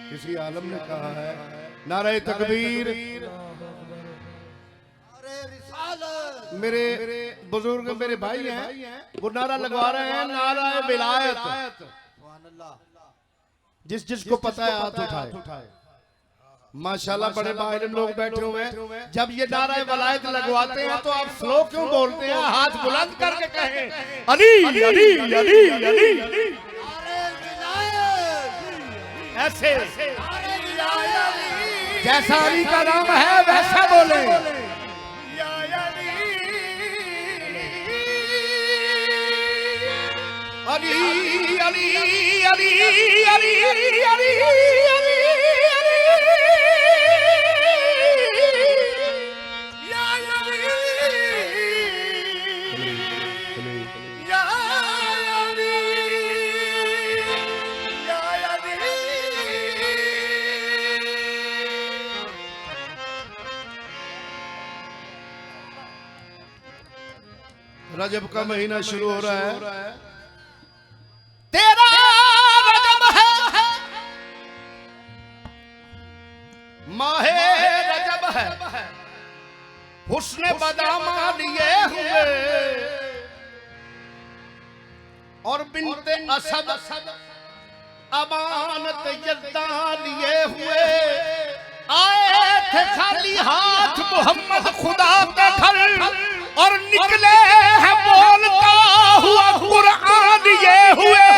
किसी आलम ने कहा है नारे तकबीर। मेरे बुजुर्ग मेरे भाई हैं वो नारा लगवा रहे हैं नारा विलायत। जिस जिसको पता है हाथ उठाए। माशाल्लाह बड़े बाहर लोग बैठे हुए हैं। जब ये नारा विलायत लगवाते हैं तो आप स्लो क्यों बोलते हैं? हाथ बुलंद करके कहें अली अली अली अली ऐसे जैसा अली का नाम है वैसा बोले। अली अली अली अली अली अली रजब का महीना शुरू हो रहा है। तेरा रजब है माहे रजब है हुस्न बदामा लिए हुए और बिनते असद अमानत यज़्दा लिए हुए आए थे खाली हाथ मोहम्मद खुदा के घर और निकले हैं बोलता हुआ कुरान ये हुए।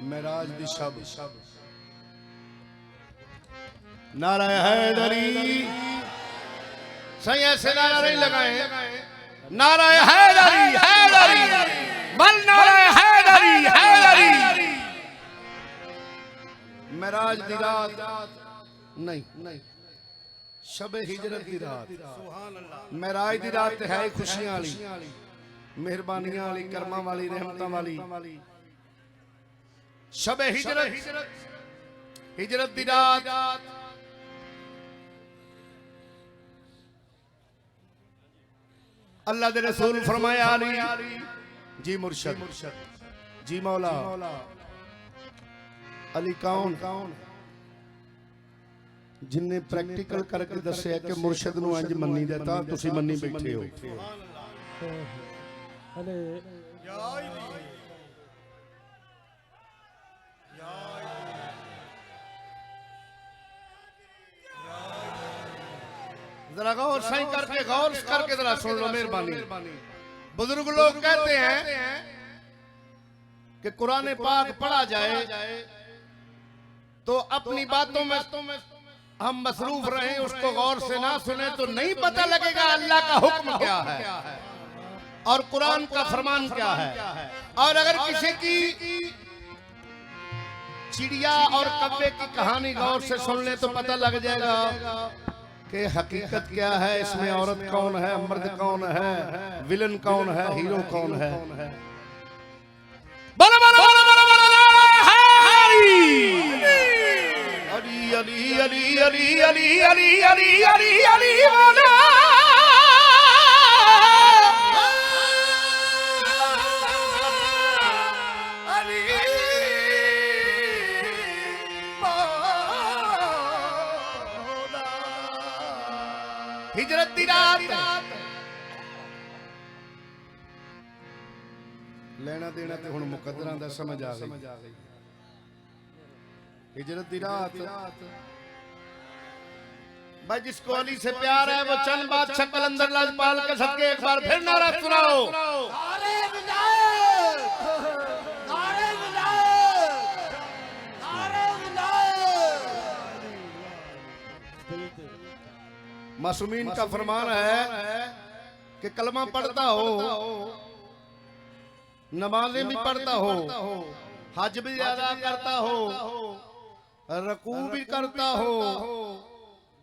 मेराज दी शब नारा हैदरी सही ऐसे नारा नहीं लगाए। नारा हैदरी हैदरी बल नारा हैदरी हैदरी। मेराज दी रात नहीं शब हिजरत दी रात। मेराज दी रात है खुशियां वाली मेहरबानियां वाली कर्मां वाली रहमतां वाली। शब हिजरत दी रात अल्लाह दे रसूल फरमाया अली जी मुर्शद जी मौला। अली कौन जिन्हें प्रैक्टिकल करके दस्या कि मुर्शद नूं इंज मन्नी देता तुसी मन्नी बैठे हो। जरा गौर सही करके गौर करके जरा सुन लो मेहरबानी। बुजुर्ग लोग कहते हैं कि कुरान पाक पढ़ा जाए तो अपनी बातों में हम मसरूफ रहे उसको गौर से ना सुने तो नहीं पता लगेगा अल्लाह का हुक्म क्या है और कुरान का फरमान क्या है। और अगर किसी की चिड़िया और कब्बे की कहानी गौर से सुन ले तो पता लग जाएगा कि हकीकत क्या है, इसमें औरत कौन है, मर्द कौन है, विलन कौन है, हीरो कौन है। बोलो बोलो बोलो बोलो बोलो अली अली अली अली अली अली अली अली अली बोलो हिजरत दी रात। लेना देना तो हुण मुकद्दरां दा समझ आ गई। हिजरत दी रात भाई जिसको अली से प्यार है वो चंद बादशाह कलंदर लाजपाल के सदके एक बार फिर नारा सुनाओ। मासूमीन का फरमान है कि कलमा पढ़ता हो नमाजें भी पढ़ता हो, हज भी अदा करता हो, रकू भी करता हो,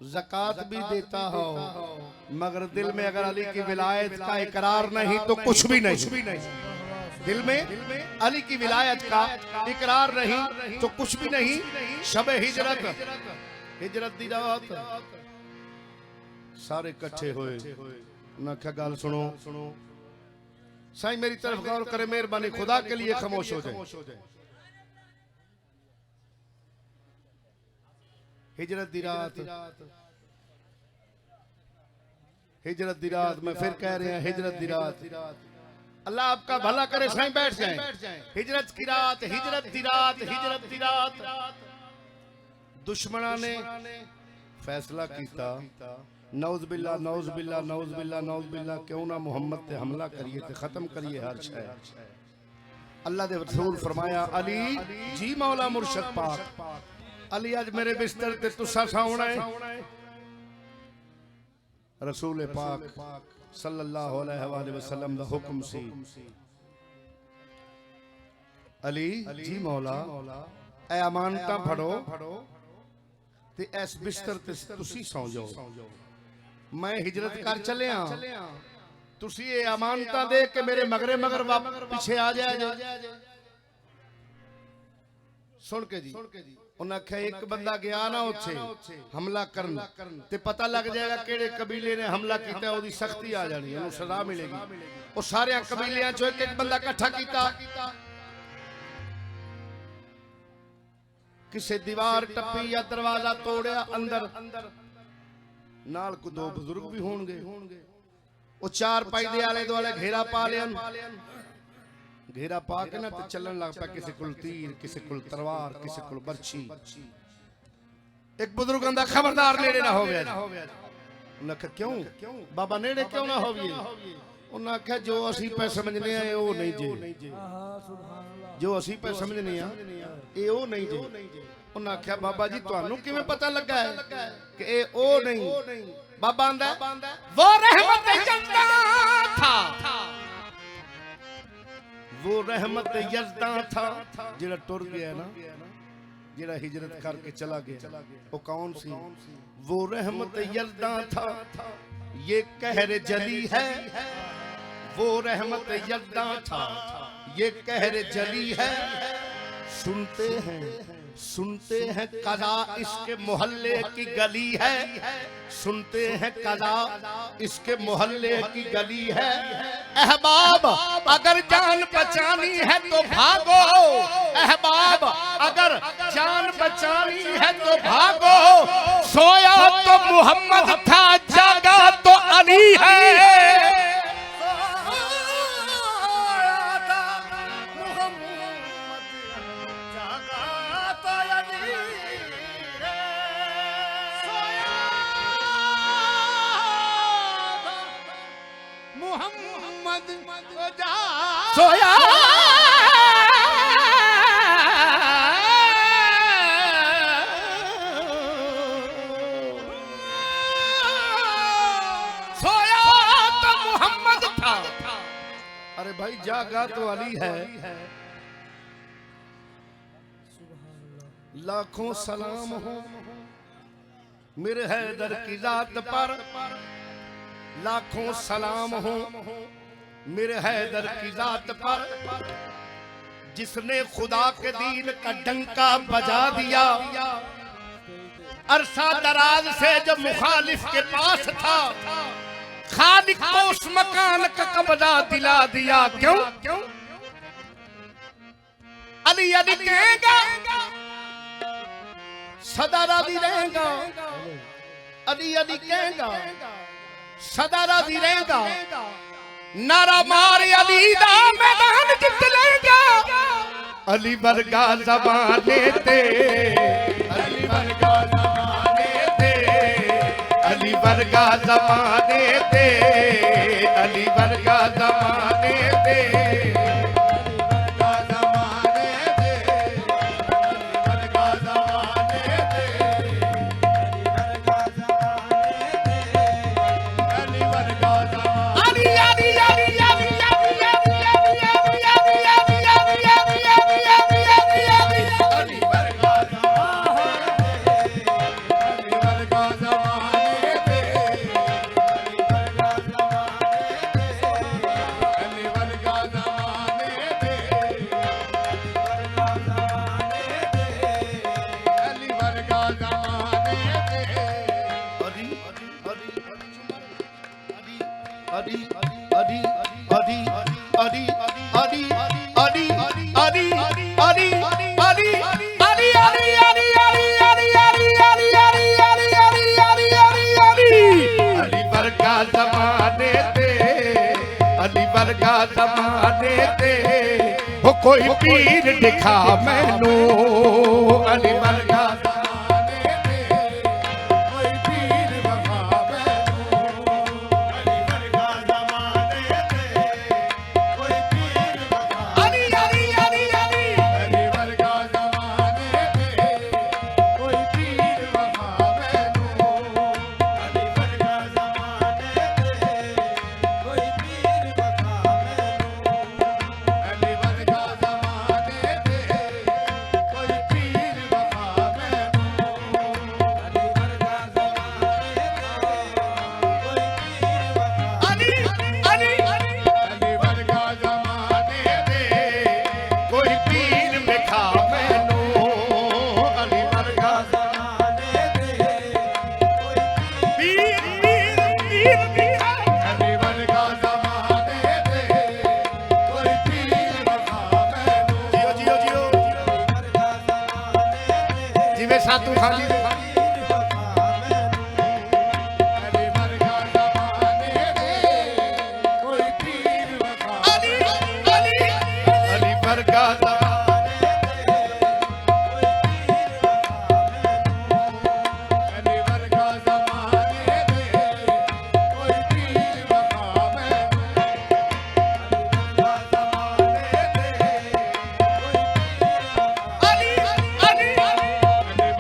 ज़कात भी देता हो, मगर दिल में अगर अली की विलायत का इकरार नहीं तो कुछ भी नहीं। दिल में अली की विलायत का इकरार नहीं तो कुछ भी नहीं। शबे हिजरत दी रात सारे इकट्ठे हुए, ना क्या गाल सुनो, साईं मेरी तरफ गौर करे, मेहरबानी खुदा के लिए खामोश हो जाए। हिजरत दी रात, हिजरत दी रात, मैं फिर कह रहे हैं हिजरत दी रात। अल्लाह आपका भला करे, साईं बैठ जाएं। हिजरत की रात, हिजरत दी रात, हिजरत दी रात। दुश्मना ने फैसला किया, नौज बिल्ला नौज बिल्ला नौज बिल्ला नौज बिल्ला, क्यों ना मुहम्मद ते हमला करिए ते खत्म करिए हर शय। अल्लाह दे रसूल फरमाया, अली जी मौला मुर्शद पाक, अली आज मेरे बिस्तर ते तुसा साउना है। रसूल पाक सल्लल्लाहु अलैहि वसल्लम दा हुक्म सी, अली जी मौला ए अमानता फड़ो ते इस बिस्तर ते तुसी सौ जाओ। मैं हिजरत कर चलिया, तुसी ये अमानता दे के मेरे मगरे मगर पीछे आ जाए। सुन के जी उन्हें आख्या, एक बंदा गया ना उत्थे हमला करन ते पता लग जाएगा केड़े कबीले ने हमला किया, ओदी सख्ती आ जानी, उन्हें सजा मिलेगी। वो सारे कबीलियां चो एक बंदा इकट्ठा किया, किसी दीवार टप्पी या दरवाजा तोड़िया, अंदर नाल को दो बुजुर्ग भी होंगे, वो चार पाई दे आले दुआले घेरा पा लिया। घेरा पा के ना ते चलन लग पा, किसी कुल तीर, किसी कुल तलवार, किसी कुल बर्छी। एक बुजुर्ग आंदा, खबरदार नेड़े ना हो गया। उन्हें आख्या, क्यों बाबा नेड़े क्यों ना हो गए? उन्हें आख्या, जो असी पे समझने हैं वो नहीं जे, जो असी पे समझने हैं ये वो नहीं जे। उन्हें आख्या, बाबा जी तुहानू किवें पता लगा है कि ये ओ नहीं? बाबा आंदा, वो रहमत यज़दा था, वो रहमत यज़दा था जेड़ा टुर गया ना, जेड़ा हिजरत करके चला गया। वो कौन सी? वो रहमत यज़दा था, ये कहर जली है। वो रहमत यज़दा था, ये कहर जली है। सुनते हैं कज़ा इसके मोहल्ले की गली है, सुनते हैं कज़ा इसके मोहल्ले की गली है। अहबाब अगर जान बचानी है तो भागो, अहबाब अगर जान बचानी है तो भागो। सोया तो मोहम्मद था, जागा तो अली है। सोया सोया तो मोहम्मद था। अरे भाई जागा तो अली है। लाखों सलाम हो मेरे हैदर की जात पर, लाखों सलाम हो मेरे हैदर की जात पर, जिसने खुदा के दीन का डंका बजा दिया। अरसा दराज से जब मुखालिफ के पास था, खालिक को उस मकान का कब्जा दिला दिया। क्यों? अली अली कहेगा, सदा राजी रहेगा। अली अली कहेगा, सदा राजी रहेगा। नारा मार अली दा मैदान जित लेगा। अली वर्गा ज़माने ते, अली वर्गा ज़माने ते, अली वर्गा ज़माने ते, अली वर्गा ज़माने ते, ਜ਼ਮਾਨੇ ਤੇ ਹੋ ਕੋਈ ਪੀਰ ਦਿਖਾ ਮੈਨੂੰ ਅਲੀ ਵਰਗਾ ਜ਼ਮਾਨੇ ਤੇ ਕੋਈ ਪੀਰ ਵਿਖਾ ਮੈਨੂੰ ਅਲੀ ਵਰਗਾ ਜ਼ਮਾਨੇ ਤੇ ਕੋਈ ਪੀਰ ਵਿਖਾ ਅਲੀ ਵਰਗਾ ਜ਼ਮਾਨੇ ਤੇ ਕੋਈ ਪੀਰ ਵਿਖਾ ਮੈਨੂੰ ਅਲੀ ਵਰਗਾ ਜ਼ਮਾਨੇ ਤੇ ਕੋਈ ਪੀਰ ਵਿਖਾ ਅਲੀ ਵਰਗਾ ਜ਼ਮਾਨੇ ਤੇ ਕੋਈ ਪੀਰ ਵਿਖਾ ਮੈਨੂੰ ਅਲੀ ਵਰਗਾ ਜ਼ਮਾਨੇ ਤੇ ਕੋਈ ਪੀਰ ਵਿਖਾ ਅਲੀ ਵਰਗਾ ਜ਼ਮਾਨੇ ਤੇ ਕੋਈ ਪੀਰ ਵਿਖਾ ਮੈਨੂੰ ਅਲੀ ਵਰਗਾ ਜ਼ਮਾਨੇ ਤੇ ਕੋਈ ਪੀਰ ਵਿਖਾ ਅਲੀ ਵਰਗਾ ਜ਼ਮਾਨੇ ਤੇ ਕੋਈ ਪੀਰ ਵਿਖਾ ਮੈਨੂੰ ਜਿਉ ਜਿਵੇਂ ਸਾਧੂ ਖਾਨ ਜੀ ਅਲੀ ਵਰਗਾ ਜ਼ਮਾਨੇ ਤੇ ਕੋਈ ਪੀਰ ਵਿਖਾ ਅਲੀ ਵਰਗਾ ਜ਼ਮਾਨੇ ਤੇ ਕੋਈ ਪੀਰ ਵਿਖਾ ਅਲੀ ਵਰਗਾ ਜ਼ਮਾਨੇ ਤੇ ਕੋਈ ਪੀਰ ਵਿਖਾ ਮੈਨੂੰ ਅਲੀ ਵਰਗਾ ਜ਼ਮਾਨੇ ਤੇ ਕੋਈ ਪੀਰ ਵਿਖਾ ਅਲੀ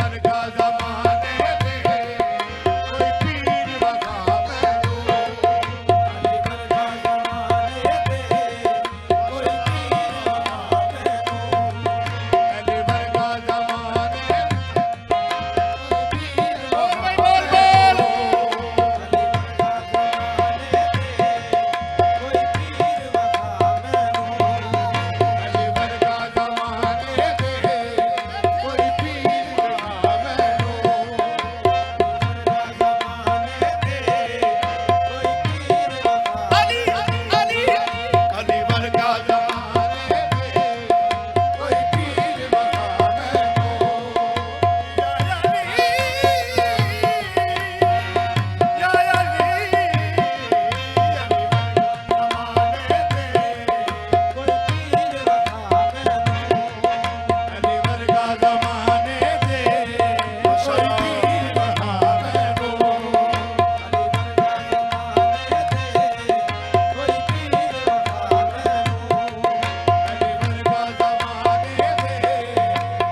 ਵਰਗਾ ਜ਼ਮਾਨੇ ਤੇ ਕੋਈ ਪੀਰ ਵਿਖਾ ਮੈਨੂੰ ਅਲੀ ਵਰਗਾ ਜ਼ਮਾਨੇ ਤੇ ਕੋਈ ਪੀਰ ਵਿਖਾ ਮੈਨੂੰ ਅਲੀ ਵਰਗਾ ਜ਼ਮਾਨੇ ਅਲੀ ਵਰਗਾ ਜ਼ਮਾਨੇ ਤੇ ਕੋਈ ਪੀਰ ਵਿਖਾ ਮੈਨੂੰ ਅਲੀ ਵਰਗਾ ਜ਼ਮਾਨੇ ਤੇ ਕੋਈ ਪੀਰ ਵਿਖਾ ਮੈਨੂੰ ਯਾ ਅਲੀ ਅਲੀ ਵਰਗਾ ਜ਼ਮਾਨੇ ਤੇ ਕੋਈ ਪੀਰ ਵਿਖਾ ਮੈਨੂੰ ਅਲੀ ਵਰਗਾ ਜ਼ਮਾਨੇ ਤੇ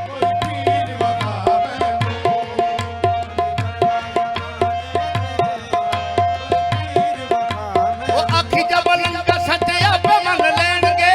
ਕੋਈ ਪੀਰ ਵਿਖਾ ਮੈਨੂੰ ਉਹ ਅੱਖੀ ਜਬਲ ਦਾ ਸੱਚੇ ਆਪੇ ਮੰਨ ਲੈਣਗੇ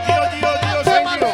ਜਿਉ ਸਿੰਘ ਜਿਉ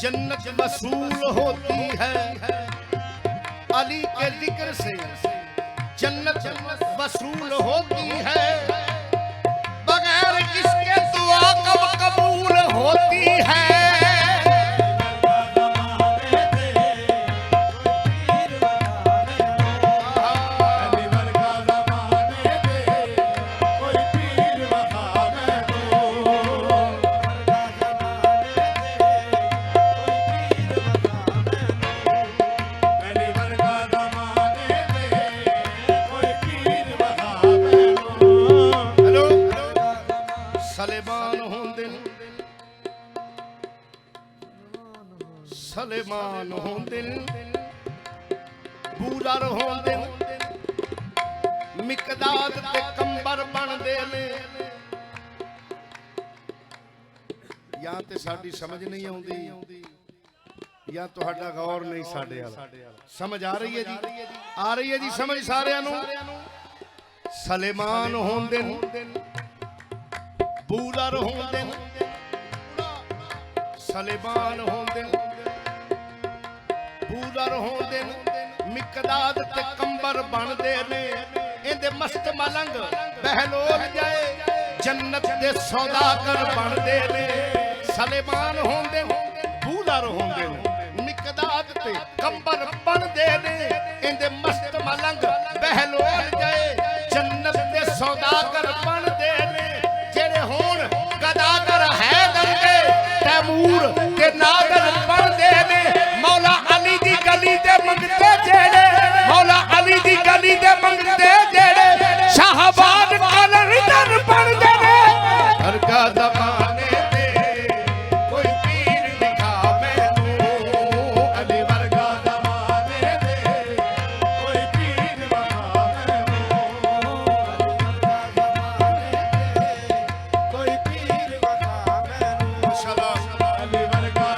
जन्नत वसूल होती है। अली के जिक्र से जन्नत वसूल होती है। बगैर इसके दुआ कब कबूल होती है। सलेमान हो दिल बूरर हो दिल मिकदाद ते कंबर बन दे ने। या ते साडी समझ नहीं आउंदी या तुहाडा गौर नहीं साडे वाला। समझ आ रही है जी? आ रही है जी समझ सारियां नूं? सलेमान हो दिल बूरर हो दिल सलेमान हो दिल बूरर हो दिन मिकदाद ते कंबर बन दे ने। इंदे मस्त मलंग बहलोल जाए जन्नत दे सौदागर बन दे ने। सलेमान हो दिन बूरर हो दिन मिकदाद ते कंबर बन दे ने। इंदे मस्त मलंग बहलोल जाए जन्नत दे सौदागर बन दे ने। जेड़े होण गदागर है दंगे तैमूर ते नागर बन दे ने। मौला अली दी गली दे मंगते जेड़े मौला अली दी गली दे मंगते जेड़े शाहबाद कलर बन दे ने। हर का ज़माने ते कोई पीर दिखा मैनू। अली वर्गा ज़माने ते कोई पीर दिखा मैनू। कोई पीर दिखा मैनू। माशाअल्लाह अली वर्गा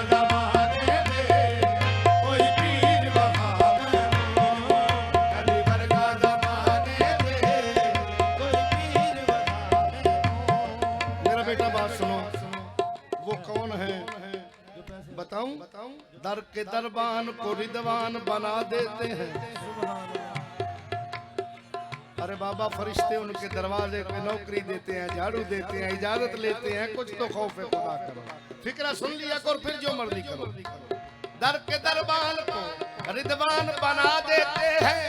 बताऊं? दर के दरबान को रिदवान बना देते हैं। अरे बाबा फरिश्ते उनके दरवाजे पे नौकरी देते हैं, झाड़ू देते हैं, इजाजत लेते हैं। कुछ तो खौफ खुदा करो, फिक्रा सुन लिया करो, फिर जो मर्जी करो। दर के दरबान को रिदवान बना देते हैं।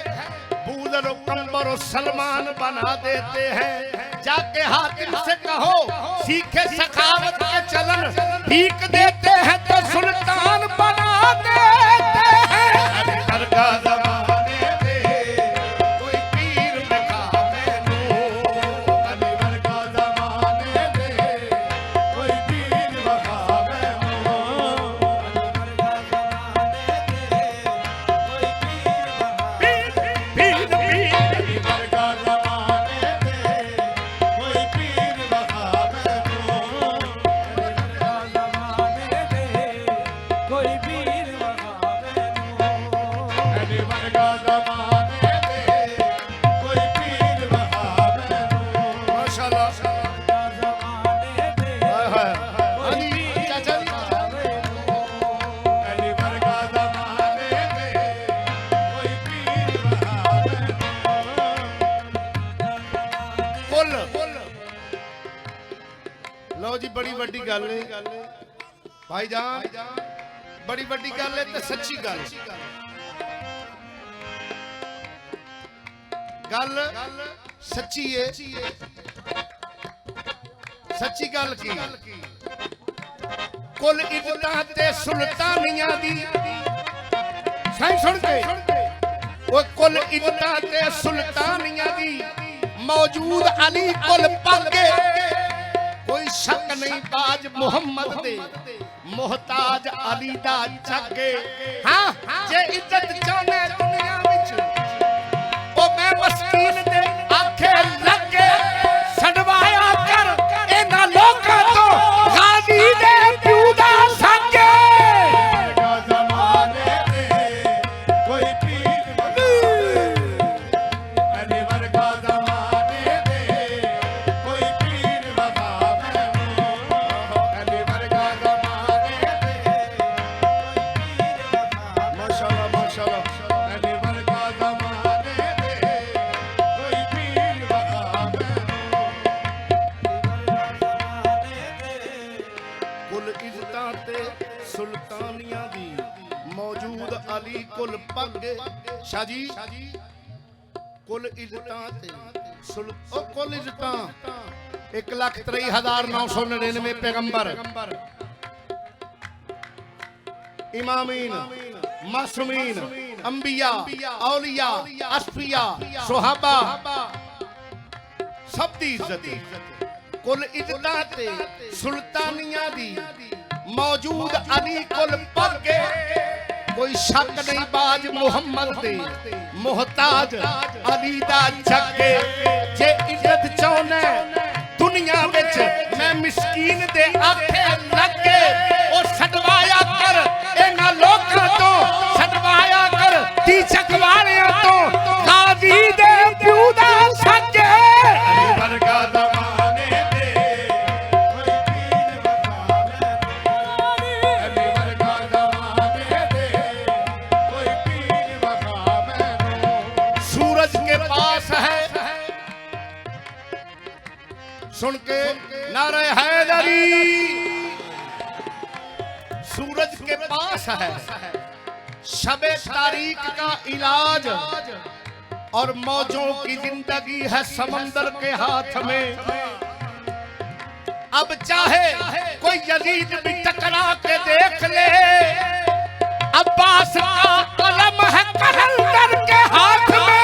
बूदर कंबर सलमान बना देते हैं। जाके हाकिम से कहो सीखे सखावत के चलन। भीख देते हैं तो सुल्तान बना देते हैं। दरगाह ज़माने पे कोई पीर दिखा मैनू। अली दरगाह ज़माने पे कोई पीर दिखा मैनू। अली दरगाह ज़माने पे कोई पीर दिखा मैनू। लो जी बड़ी वड्डी गल है भाईजान, बड़ी वड्डी गल है ते सच्ची गल। गल सच्ची है, सच्ची गल की कुल इज्जतां ते सुल्तानियां दी सुन के वो कुल इज्जतां ते सुल्तानियां दी मौजूद अली कुल पक्के। कोई शक नहीं बाज मुहम्मद दे मोहताज अली दा जगे। हाँ जे इज्जत चाहने दुनिया विच ओ मैं मस्कीन दे आखे लगे छडवाया कर इन्हां लोकां तो गाजी दे प्यू दा सके। ज़माने ते कोई पीर अली वर्गा ज़माने ते कोई पीर वफा मैनू। अली वर्गा ज़माने ते कुल पग शाह जी कुल इज्जतां ते ओ कुल इज्जतां 1,63,999 पैगंबर इमामीन मासूमीन अंबिया औलिया अस्फिया सुहाबा सब दी इज्जत कुल इज्जतां ते सुल्तानिया दी मौजूद अली कुल पग कोई शक नहीं बाज मुहम्मद दे मोहताज अली दा जगे जे इज्जत चाहना दुनिया विच मैं मिस्कीन दे आखे लगे ओ छडवाया कर इन्हां लोकां तो छडवाया कर ती चकवालियां तो गाजी दे प्यू दा सगे वर्गा जमाने दे कोई पीर वफा में सूरज के पास है सुन के नारे हैदरी सूरज के पास है शबे तारीख का इलाज और मौजों की जिंदगी है समंदर के हाथ में अब चाहे कोई यजीद भी टकरा के देख ले अब्बास का कलम है कलंदर के हाथ में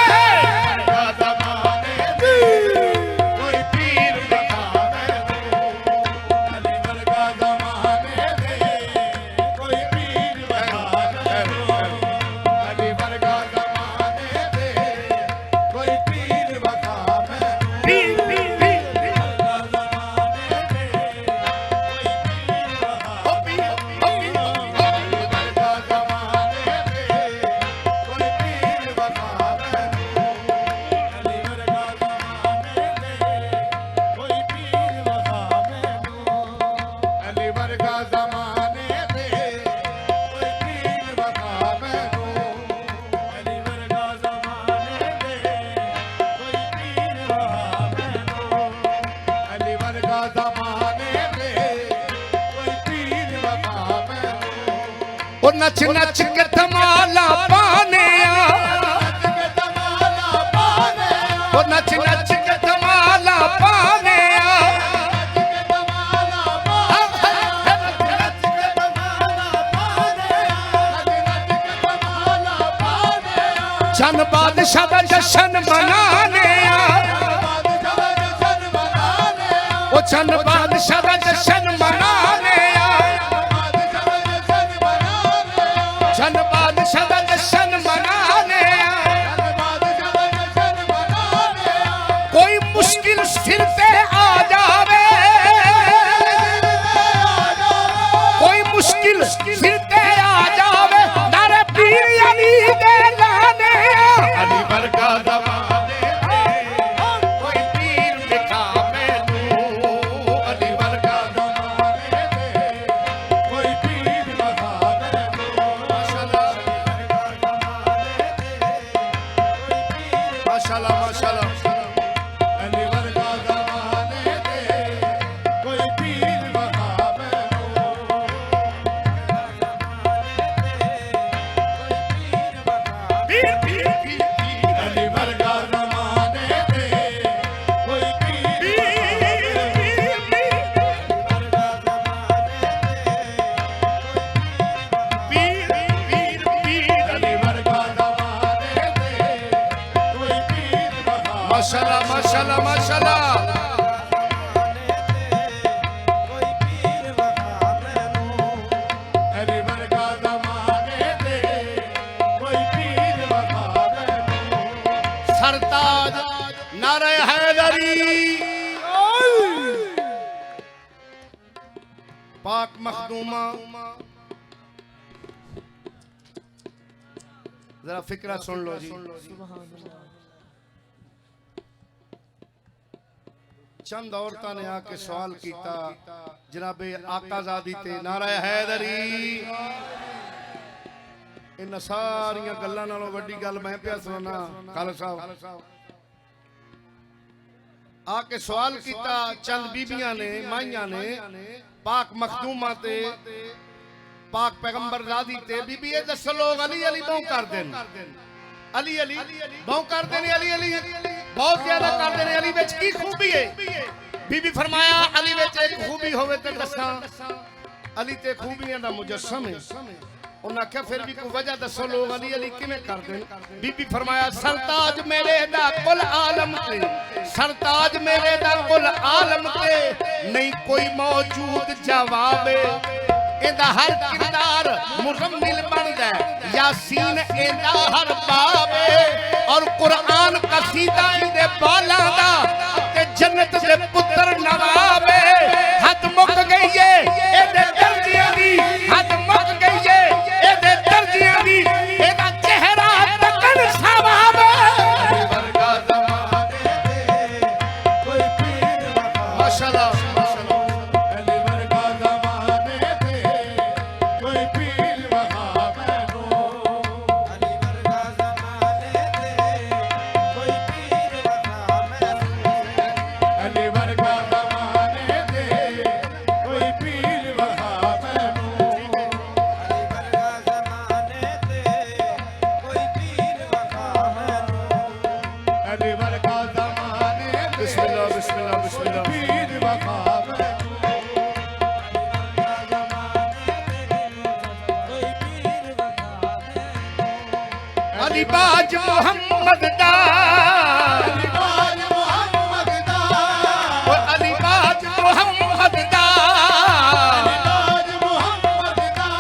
नच नच के धमाला पाने वो नच नच के धमाला पाने चन बादशाह का जश्न मनाने वो चन बादशाह का जश्न मनाने चन बादशाह का जश्न मनाने कोई मुश्किल सिर पे आ जावे कोई मुश्किल सिर पे आ जावे नारे पीर अली दे लाने अली वर्गा ज़माने कोई पीर दिखा मैनू अली वर्गा ज़माने कोई पीर माशाल्लाह माशाल्लाह अली वर्गा ज़माने दे कोई पीर वफा में पीर पीर पीर अली वर्गा ज़माने दे कोई पीर पीर पीर पीर अली वर्गा ज़माने दे कोई पीर वफा माशाल्लाह माशाल्लाह माशाल्लाह अली वर्गा ज़माने दे कोई पीर वफा में सरताज नारे हैदरी पाक मखदूमा जरा फिक्रा सुन लो जी चंद औरतां ने आके सवाल किया जनाबे आकाजादी ते नारा हैदरी इन सारिया गल्लां नालों वड्डी गल मैं पिया सुनाना खालिद साहब आके सवाल किया चंद बीबियां ने माइयां ने पाक मखदूमा ते पाक पैगंबर दादी ते बीबी ये दस लोग अली अली बहु कर देन अली अली बहु कर देने अली अली बहुत ज्यादा कर देने अली विच की खूबी है बीबी फरमाया अली विच एक खूबी होवे ते दसा अली ते खूबियां दा मुजस्सम है उन्हें आख्या फिर भी कोई वजह दसो लोग अली अली किवें कर देन बीबी फरमाया सरताज मेरे दा कुल आलम ते सरताज मेरे दा कुल आलम ते नहीं कोई मौजूद जवाब एदा हर किरदार मुजम्मिल बनदा यासीन एदा हर बाब और कुरान कसीदा दे बाला दा ते जन्नत दे पुत्र नवाब हद मुक गई है एदे दर्जियां दी हद मुक गई है एदे दर्जियां दी एदा चेहरा तकन सवाब वर्गा ज़माने दे कोई पीर माशाअल्लाह अलीबाज मोहम्मद दा अलीबाज मोहम्मद दा अलीबाज मोहम्मद दा अलीबाज मोहम्मद दा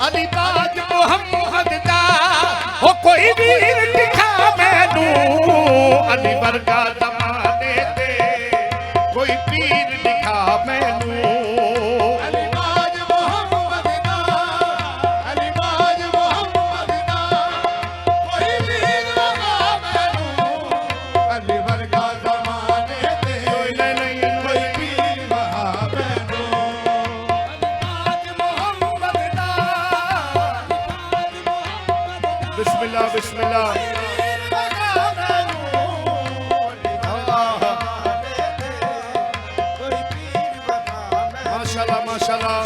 अलीबाज मोहम्मद दा ओ कोई वीर दिखा मैनू अली वर्गा ज़माने दे कोई पीर दिखा मैनू बिस्मिल्लाह बिस्मिल्लाह माशाल्लाह माशाल्लाह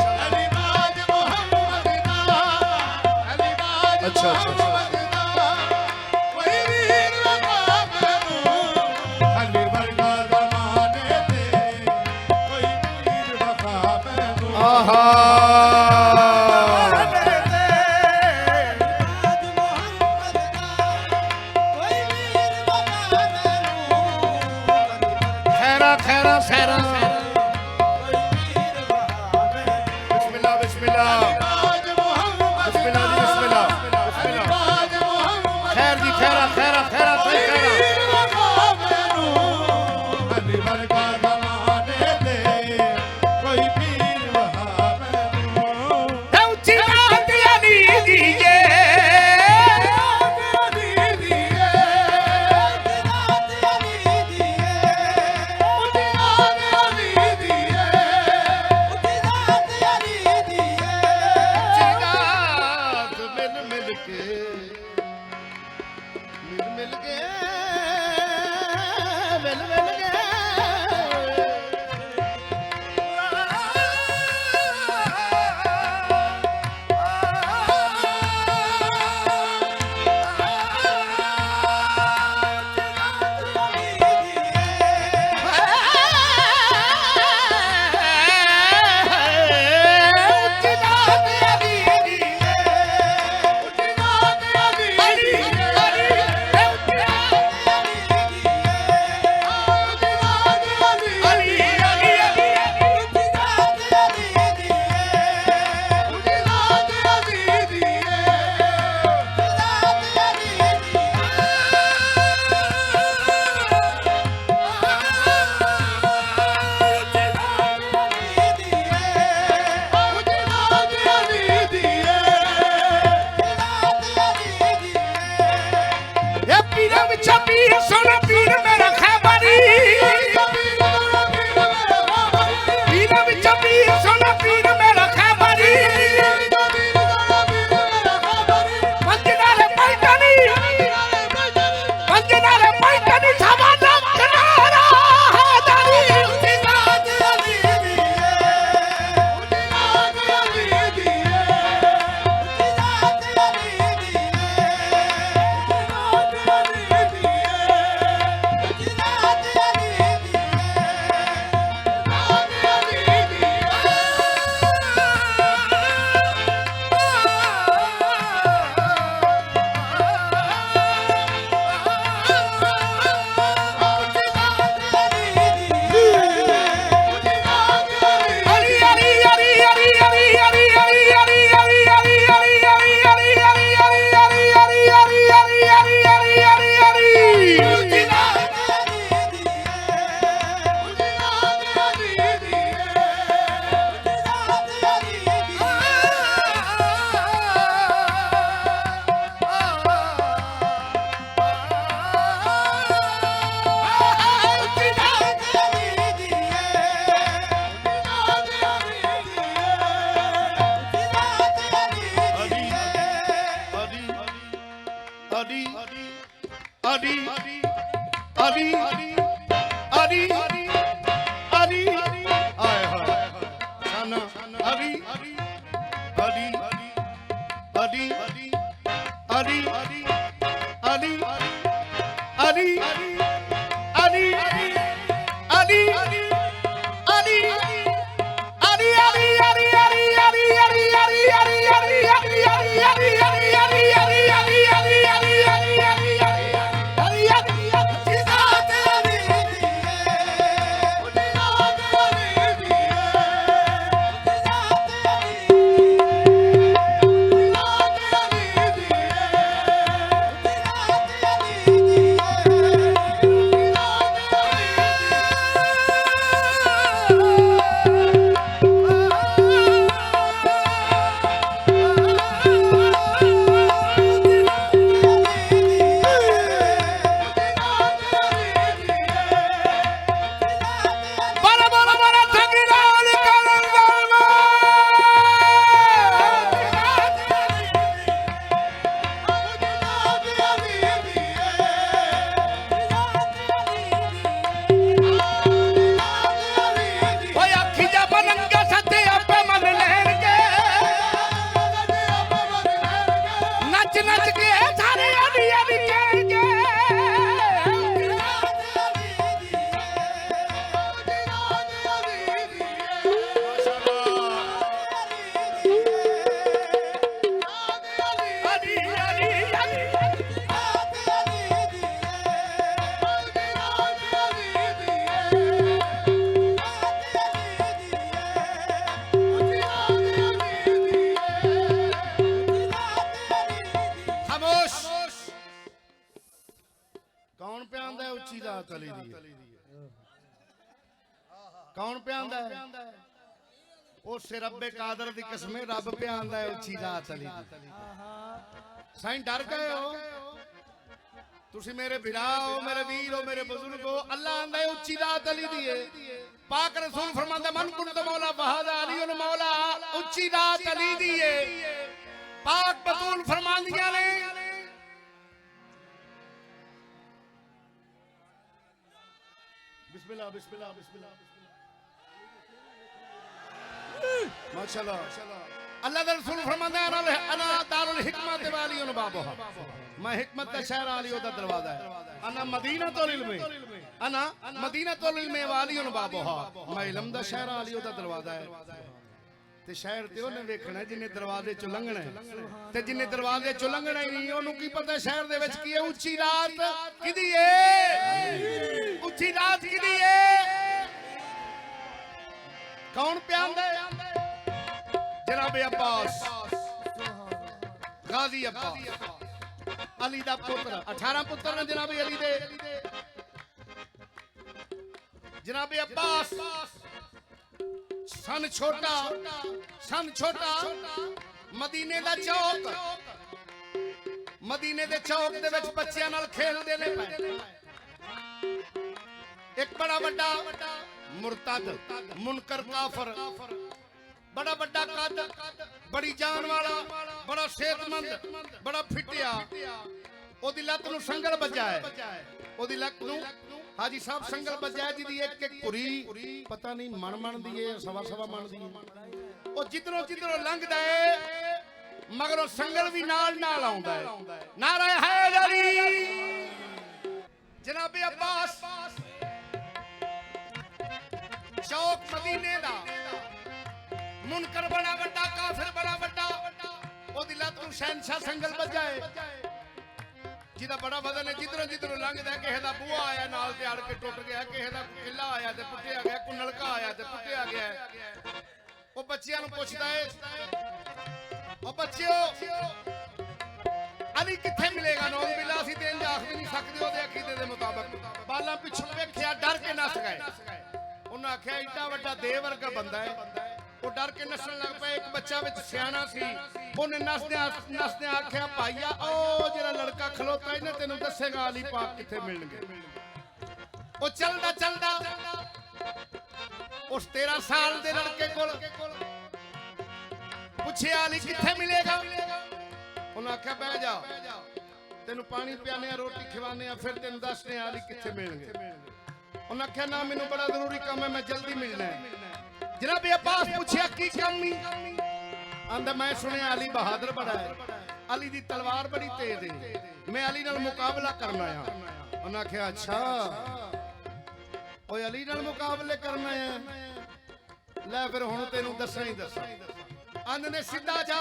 अच्छा अच्छा आहा अली अली आए हाय शाना अली अली अली अली अली अली अली अली कौन पे आंदा है ओ से रब्बे कादर दी कसम रब पे आंदा है उच्ची रात अली साईं डर गए हो तुसी मेरे भिरा हो मेरे वीर हो मेरे बुजुर्ग हो अल्लाह आंदा है उच्ची रात अली दी है पाक रसूल फरमांदा मन कुंत मौला बहादा अली उन मौला उच्ची रात अली दी है पाक बतूल फरमांदियां ने बिस्मिल्लाह बिस्मिल्लाह बिस्मिल्लाह माशाल्लाह अल्लाह दा रसूल फरमांदा है अना दारुल हिकमत वालियुन बाबुहा मैं हिकमत का शहर वालियों दा दरवाजा है अना मदीनतुल इल्म अना मदीनतुल इल्म वालियुन बाबुहा मैं इल्म दा शहर वालियों दा दरवाजा है ते शहर ते ओने वेखना जिन्ने दरवाजे चों लंघना है ते जिन्ने दरवाजे चों लंघना ही नहीं ओनू की पता शहर दे विच की है उच्ची रात किदी है उच्ची रात किदी है कौन पे आंदा है जनाब अब्बास गाजी अब्बास अली दा पुत्र 18 पुत्र ने जनाब अली दे जनाब अब्बास सन छोटा मदीने दा चौक मदीने दे चौक दे विच बच्चियां नाल खेलदे ने एक बड़ा बड़ा मुर्तद मुनकर काफर बड़ा बड़ा कद बड़ी जान वाला बड़ा सेहतमंद बड़ा फिटिया ओदी लत नु संगल बजा है ओदी लत नु हाजी साहब संगल बजा है जिदी एक एक पुरी पता नहीं मन दी है सवा सवा मन दी है ओ जिधरों लंघदा है मगरों संगल भी नाल आउंदा है नारा हैदरी जनाब अब्बास चौक मदीने दा मुनकर बड़ा बड़ा काफिर बड़ा बड़ा ओदी लत नु शहनशाह संगल बजाए जिदा बड़ा वजन है जिधरों लंघदा है किसे दा बूआ आया नाल ते अड़ के टुट गया किसे दा किला आया ते पुट्टिया गया कोई नलका आया ते पुट्टिया गया ओ बच्चियां नु पुछदा है ओ बच्चियो अली किथे मिलेगा नौज बिल्ला सी ते इंज आख भी नहीं सकदे ओदे अकीदे दे मुताबिक बाला पिछों वेखिया डर के नस गए उन्हें आख्या इतना वड्डा देव वर्गा बंदा है वो डर के नसन लग पे एक बच्चा विच सियाना सी उन्हें नसदे आख्या भाईया ओ जेड़ा लड़का खलोता है ना तेनू दसेगा अली पाक किथे मिलणगे ओ चलदा उस 13 साल दे लड़के कोल पूछे अली किथे मिलेगा उन्हें आख्या बह जा तेनू पानी पियाने रोटी खिवाने फिर तेनू दसने अली किथे मिलणगे उन्हें आख्या ना मैनू बड़ा जरूरी काम है, मैं जल्दी मिलना है। जनाब अब्बास पूछया की कम ही? आंदा मैं सुनिया अली बहादुर बड़ा है, अली दी तलवार बड़ी तेज है, मैं अली नाल मुकाबला करना है। उन्हें आख्या अच्छा ओए अली नाल मुकाबले करना है, ले फिर हुण तेनू दसना ही दसा। आंदे ने सीधा जा,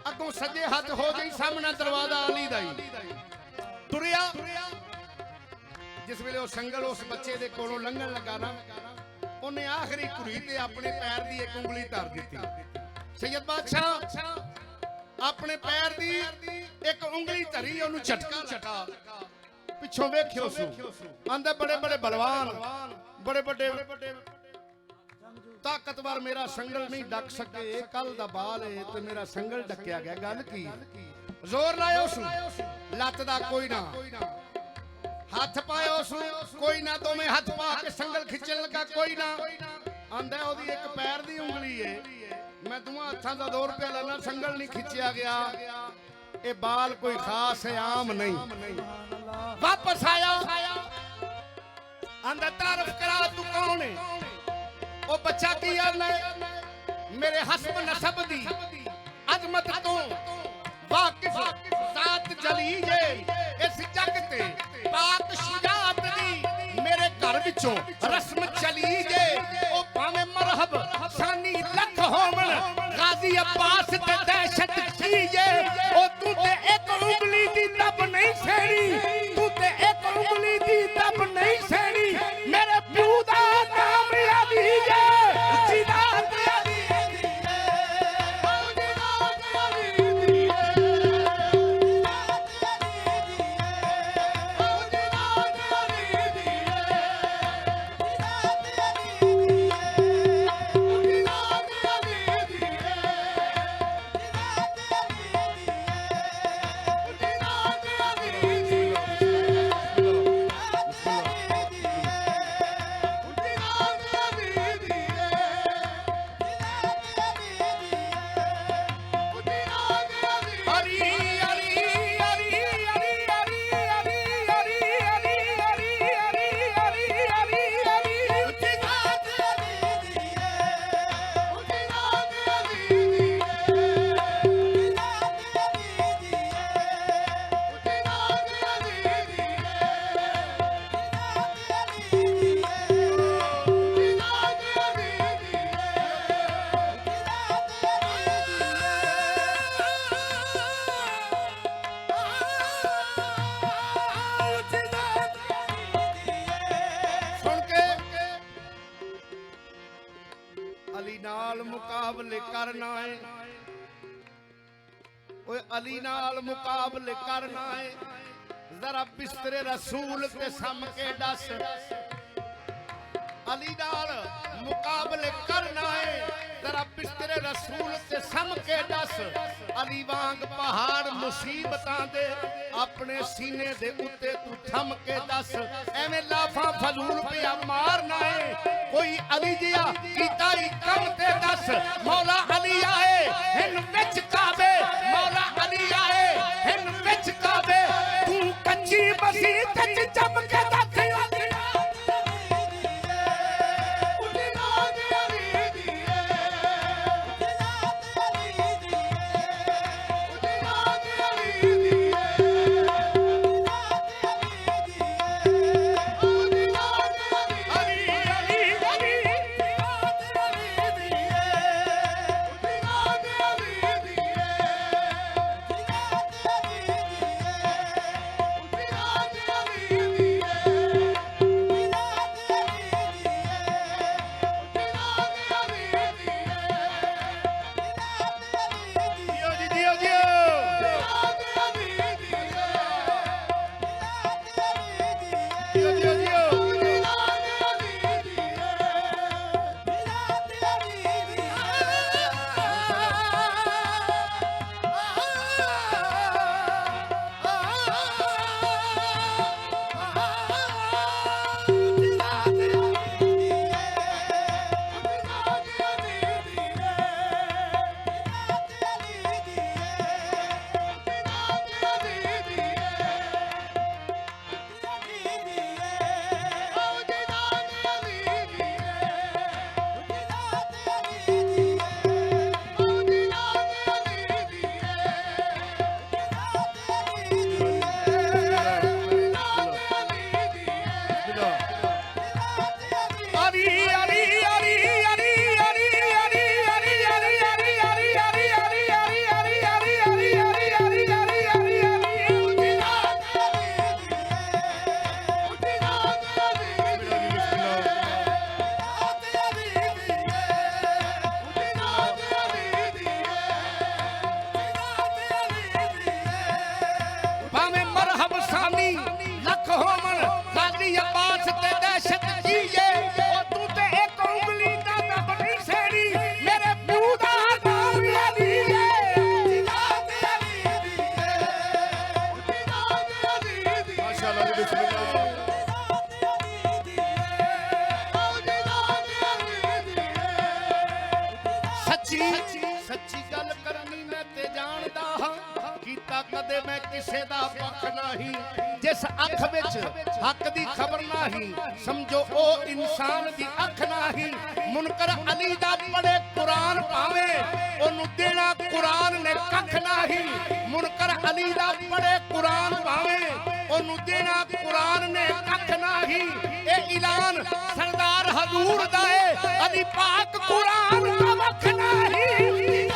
अगों सज्जे हाथ हो जाई, सामने दरवाजा अली दा ही। तुरिया जिस वेले संगल उस बच्चे दे कोलों लंघण लगा ना, उन्हें आखिरी कुड़ी ते अपने पैर दी एक उंगली धर दी। सैयद बादशाह अपने पैर दी एक उंगली धरी, ओनू झटका लगा, पिछों वेखियो सू। आंदे बड़े बड़े बलवान, बड़े बड़े ताकतवर मेरा संगल नहीं डक सके, कल दा बाल है ते मेरा संगल डकिया गया। गल की? जोर लायो सू, लत दा कोई ना, हाथ पायो सू कोई ना, तो मैं हाथ पा के संगल खिंचन लगा कोई ना। आंदा ओदी एक पैर दी उंगली है, मैं दोवां हत्थां दा 2 रुपया लेना, संगल नहीं खिंचिया गया। ये बाल कोई खास है, आम नहीं। वापस आया, आंदा तारफ करा तू कौन है? ओ बच्चा की आना मेरे हस्ब नसब दी अजमत तो वाकिफ सात जलीजे इस जग ते पाक शुजात दी मेरे घर विचों रस्म चली जे। ओ भावे मरहब सानी लख होवन, गाजी अब्बास ते दहशत कीजे। ओ तू ते एक उंगली दी तब नहीं सैनी, तू ते एक उंगली दी तब नहीं सैनी, मेरे प्यू दा नाम अली जे। मुकाबले करना है, ओए अली नाल मुकाबले करना है, जरा बिस्तरे रसूल ते सम के दस। अली नाल मुकाबले करना है, जरा बिस्तरे रसूल ते सम के दस। अली वांग पहाड़ मुसीबतां दे अपने सीने दे उत्ते तू थम के दस। एवें लाफा फजूल पिया मारना है, कोई अली जिया कीता ही कम ते दस। मौला अली आए हिन विच काबे, मौला अली आए हिन विच काबे, तू कच्ची मसीत च जम के दस। कदे मैं किसे दा पक्ष नहीं जिस अख विच हक दी खबर नहीं समझो ओ इंसान दी अख नहीं मुनकर अली दा पढ़े कुरान पावे ओनू देना कुरान ने कख नहीं मुनकर अली दा पढ़े कुरान पावे ओनू देना कुरान ने कख नहीं ए ऐलान सरदार हजूर दा है अली पाक कुरान दा वख नहीं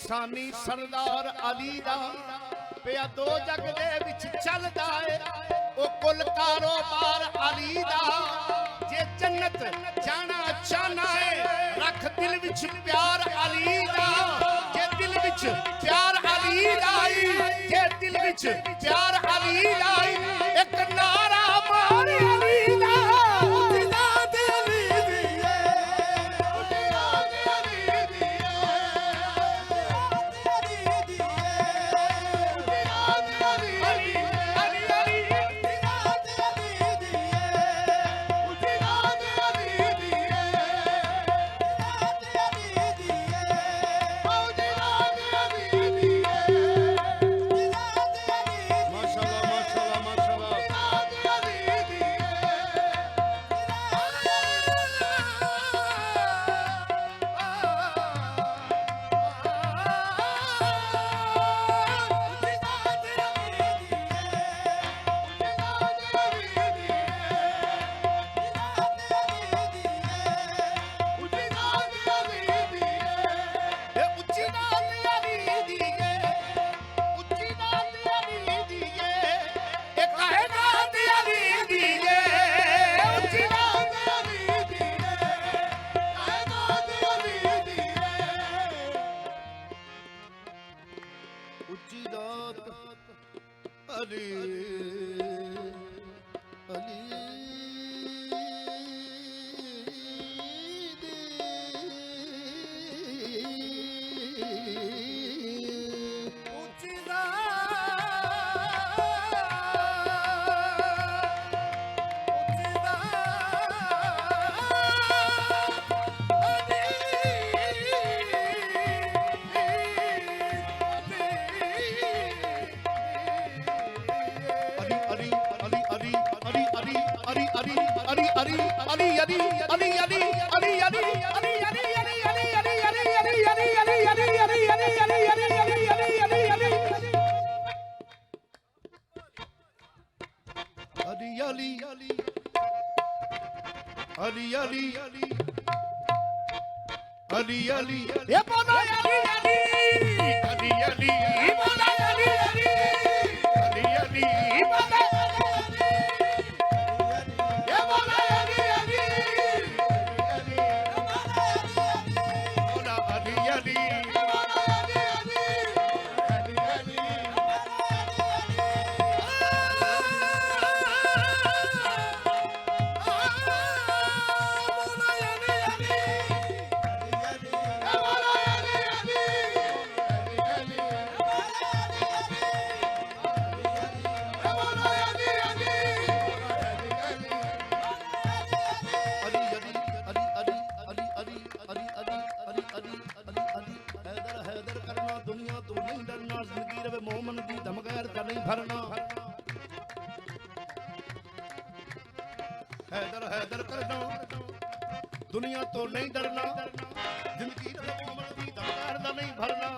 सानी सरदार अली दा पिया दो जग दे विच चलदा है ओ कुल कारोबार अली दा जे जन्नत जाना चाहना है रख दिल विच प्यार अली दा जे दिल विच प्यार अली दा जे दिल विच प्यार अली दा एक नारा मार अली दा Come on, कदर करना, दुनिया तो नहीं डरना, जिंदगी उम्र दी दरबार दा नहीं भरना।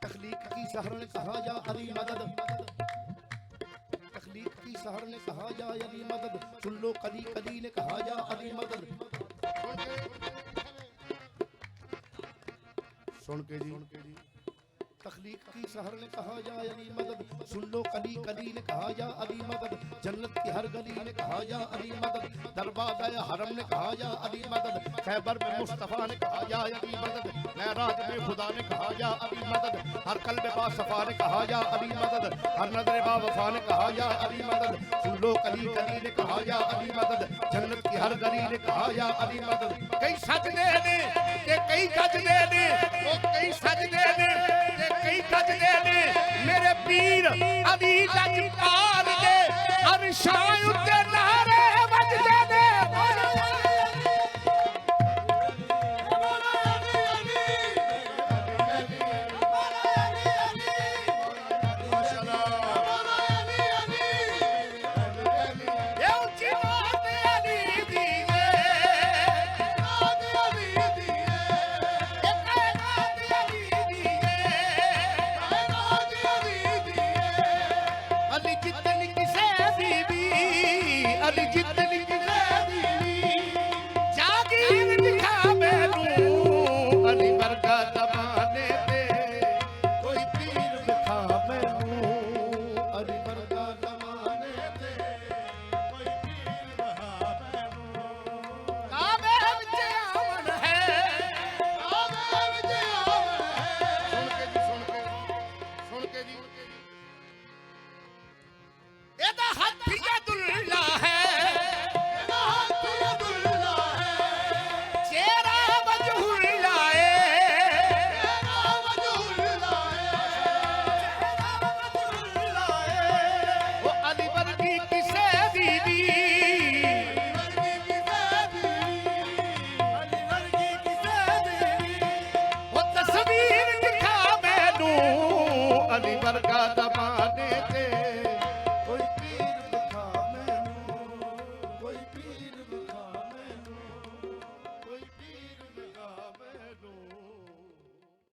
तखलीक की सहर ने कहा जा अली मदद, तखलीक की सहर ने कहा जा अली मदद, सुन लो कली कली ने कहा जा अली मदद। सुन के जी तखलीक की सहर ने कहा जा अली मदद, सुन लो कली कली ने कहा जा अली मदद, जन्नत की हर गली ने कहा जा अली मदद, दरबार हरम ने कहा जा अली मदद, खैबर में मुस्तफा ने कहा जा अली मदद, महराज में खुदा ने कहा जा अली मदद, हर कल्ब बासफा ने कहा जा अली मदद, हर नजर बावफा ने कहा जा अली मदद, सुन लो कली कली ने कहा जा अली मदद, जन्नत की हर गली ने कहा जा अली मदद। कई सजदे ने ते कई गजदे ने, ओ कई सजदे ने ते कई गजदे ने, मेरे पीर अली लजपाल दे अरशां उत्ते नारे वजदे ने। अली जितनी